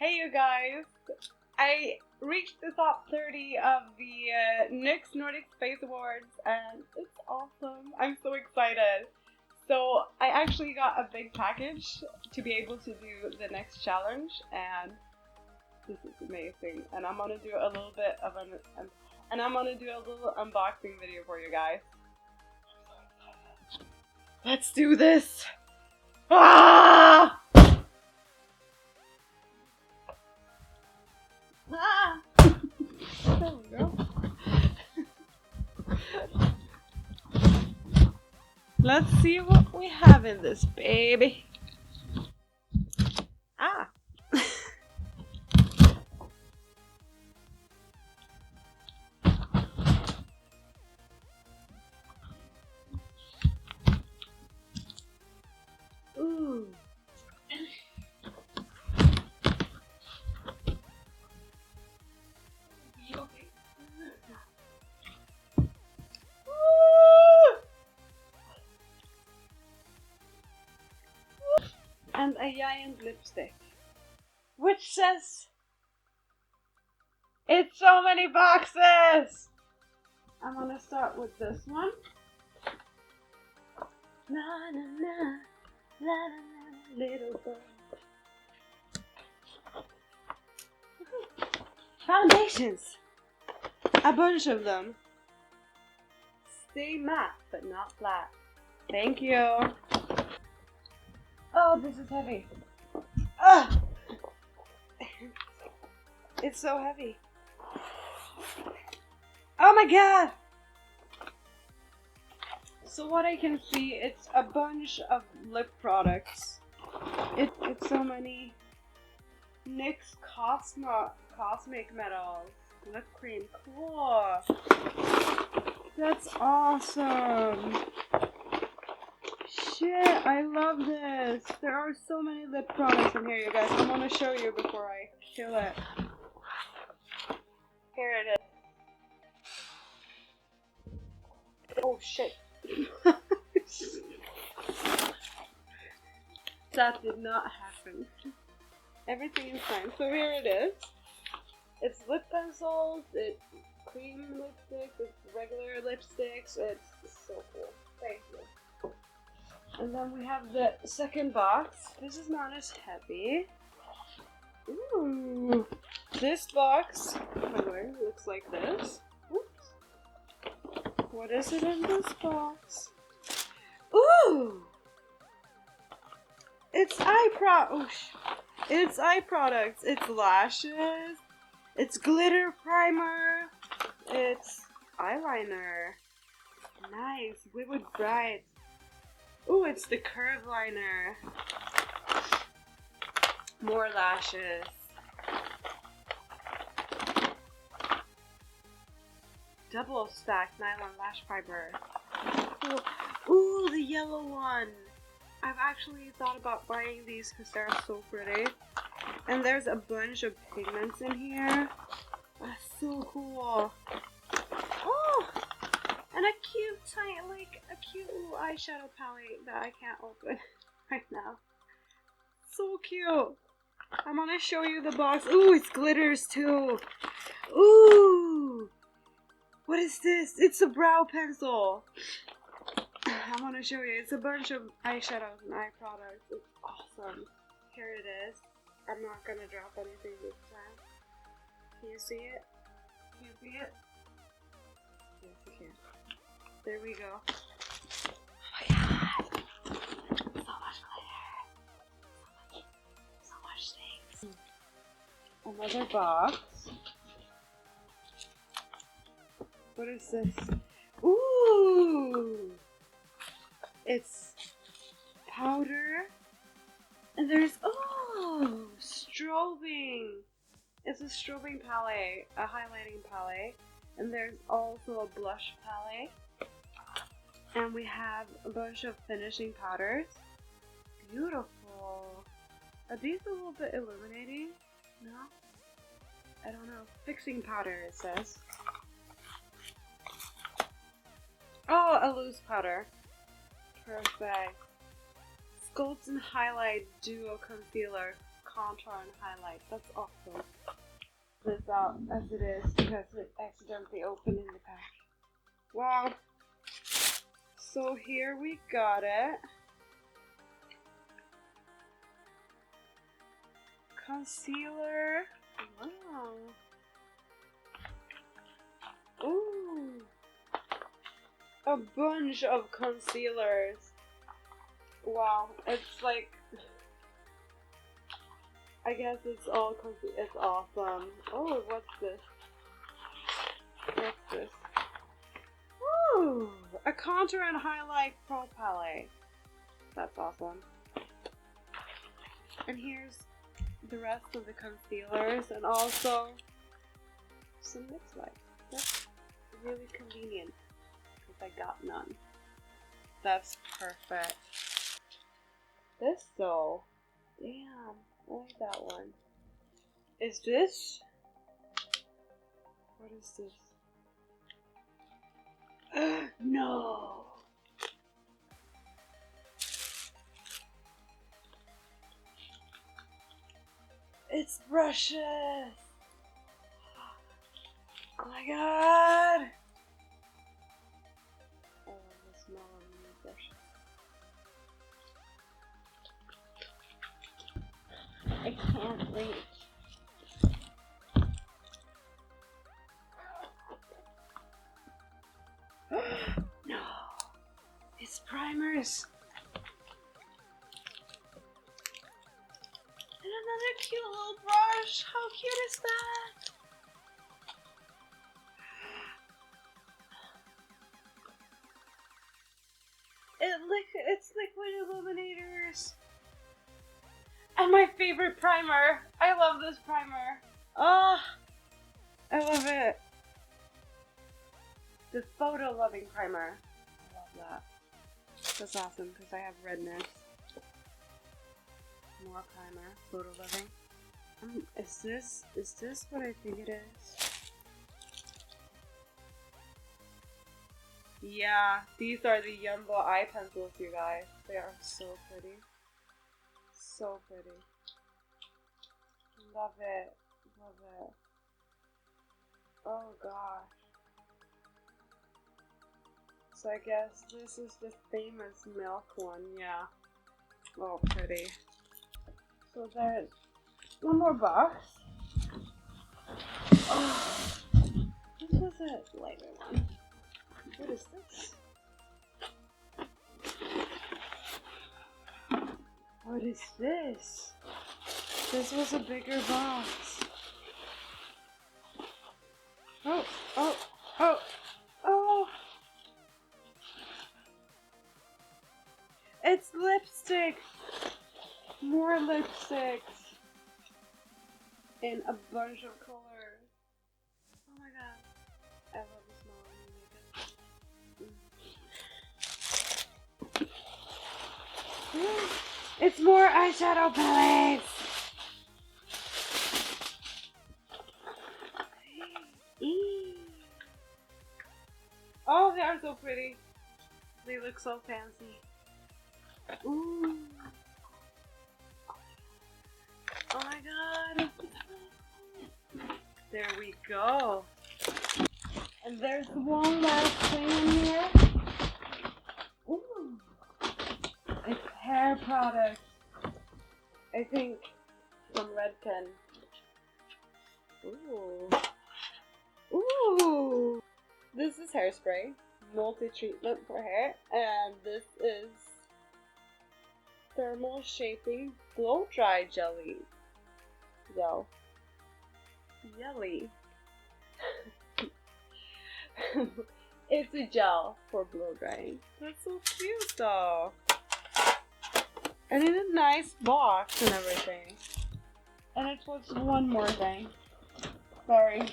Hey you guys! I reached the top 30 of the NYX Nordic Space Awards and it's awesome. I'm so excited. So I actually got a big package to be able to do the next challenge and this is amazing. And I'm gonna do a little bit of a little unboxing video for you guys. I'm so excited. Let's do this! Ah! Ah! There we go. Let's see what we have in this baby. Ah! Ooh. And a giant lipstick, which says, "It's so many boxes!" I'm gonna start with this one. Na na na, la la la, little bird. Foundations! A bunch of them. Stay matte, but not flat. Thank you. Oh, this is heavy. Ugh. It's so heavy. Oh my god! So what I can see, it's a bunch of lip products. It's so many NYX Cosmic Metals lip cream. Cool. That's awesome. Shit, I love this. There are so many lip products in here, you guys. I want to show you before I kill it. Here it is. Oh shit. That did not happen. Everything is fine. So here it is. It's lip pencils, it's cream lipsticks, it's regular lipsticks. It's so cool. Thank you. And then we have the second box. This is not as heavy. Ooh. This box, by the way, looks like this. Oops. What is it in this box? Ooh! It's It's eye products. It's lashes. It's glitter primer. It's eyeliner. Nice. Vivid Bright. Ooh, it's the curve liner. More lashes. Double stacked nylon lash fiber. Ooh, the yellow one. I've actually thought about buying these because they're so pretty. And there's a bunch of pigments in here. That's so cool. Oh! And a cute little eyeshadow palette that I can't open right now. So cute. I'm gonna show you the box. Ooh, it's glitters too. Ooh! What is this? It's a brow pencil. I want to show you. It's a bunch of eyeshadows and eye products. It's awesome. Here it is. I'm not gonna drop anything this time. Can you see it? Can you see it? Yes, you can. There we go. Oh my god! So much glitter. So much things. Another box. What is this? Ooh! It's powder. And there's, oh, strobing. It's a strobing palette, a highlighting palette. And there's also a blush palette. And we have a bunch of finishing powders. Beautiful. Are these a little bit illuminating? No? I don't know. Fixing powder, it says. Oh, a loose powder. Perfect. Sculpt and Highlight Duo Concealer. contour and highlight. That's awesome. This out as it is because it accidentally opened in the pack. Wow. So here we got it. Concealer. Wow. Ooh. A bunch of concealers. Wow. It's like, I guess it's all it's awesome. Oh, what's this? What's this? Ooh, a contour and highlight pro palette. That's awesome. And here's the rest of the concealers and also some NYX lights. That's really convenient because I got none. That's perfect. This though, damn, I like that one. Is this? What is this? No! It's brushes! Oh my god! I love the smell of new brushes. I can't reach. No! It's primers! And another cute little brush! How cute is that? It's liquid illuminators! And my favorite primer! I love this primer! Ah! I love it! The photo loving primer. I love that. That's awesome because I have redness. More primer. Photo loving. Is this what I think it is? Yeah, these are the Jumbo eye pencils, you guys. They are so pretty. So pretty. Love it. Love it. Oh gosh. So I guess this is the famous milk one, yeah. Oh, pretty. So there's one more box. Oh, this was a lighter one. What is this? What is this? This was a bigger box. Oh, oh, oh, oh! It's lipstick! More lipsticks! In a bunch of colors. Oh my god. I love the smell of makeup. It's more eyeshadow palettes! Oh, they are so pretty. They look so fancy. Ooh. Oh my god. There we go. And there's one last thing in here. Ooh. It's hair product. I think from Redken. Ooh. Ooh. This is hairspray. Multi-treatment for hair. And this is thermal shaping blow dry jelly. Yo. Jelly. It's a gel for blow drying. That's so cute though. And in a nice box and everything. And it was one more thing. Sorry.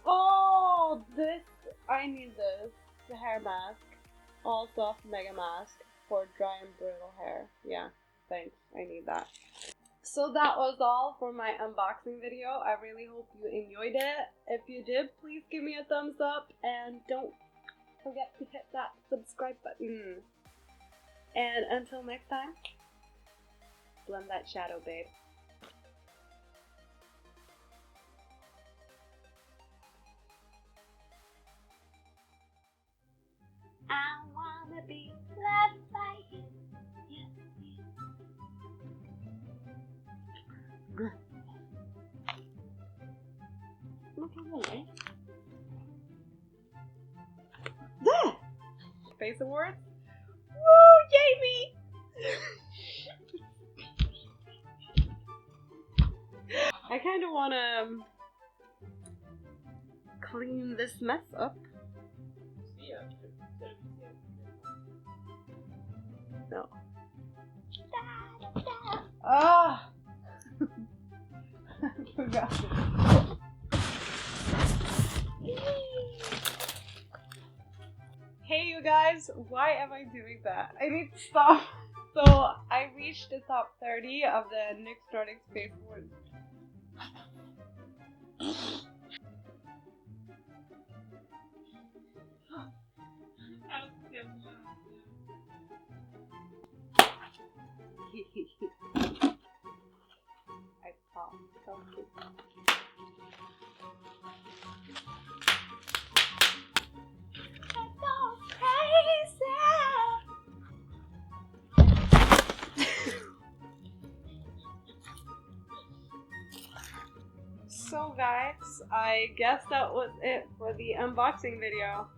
Oh, this. I need this. The hair mask. All soft mega mask for dry and brittle hair. Yeah, thanks. I need that. So that was all for my unboxing video. I really hope you enjoyed it. If you did, please give me a thumbs up and don't forget to hit that subscribe button. And until next time, blend that shadow, babe. I wanna be loved by you. Yes, yes. Look at me. There! Face Awards? Woo! Yay me! I kind of want to clean this mess up. No. Ah! I forgot. Hey you guys, why am I doing that? I need to stop. So I reached the top 30 of the NYX Nordic Face Awards. I popped something. So guys, I guess that was it for the unboxing video.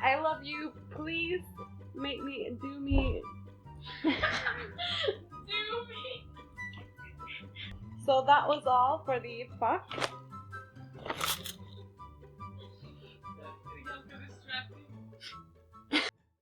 I love you. Please make me do me. So that was all for the fuck.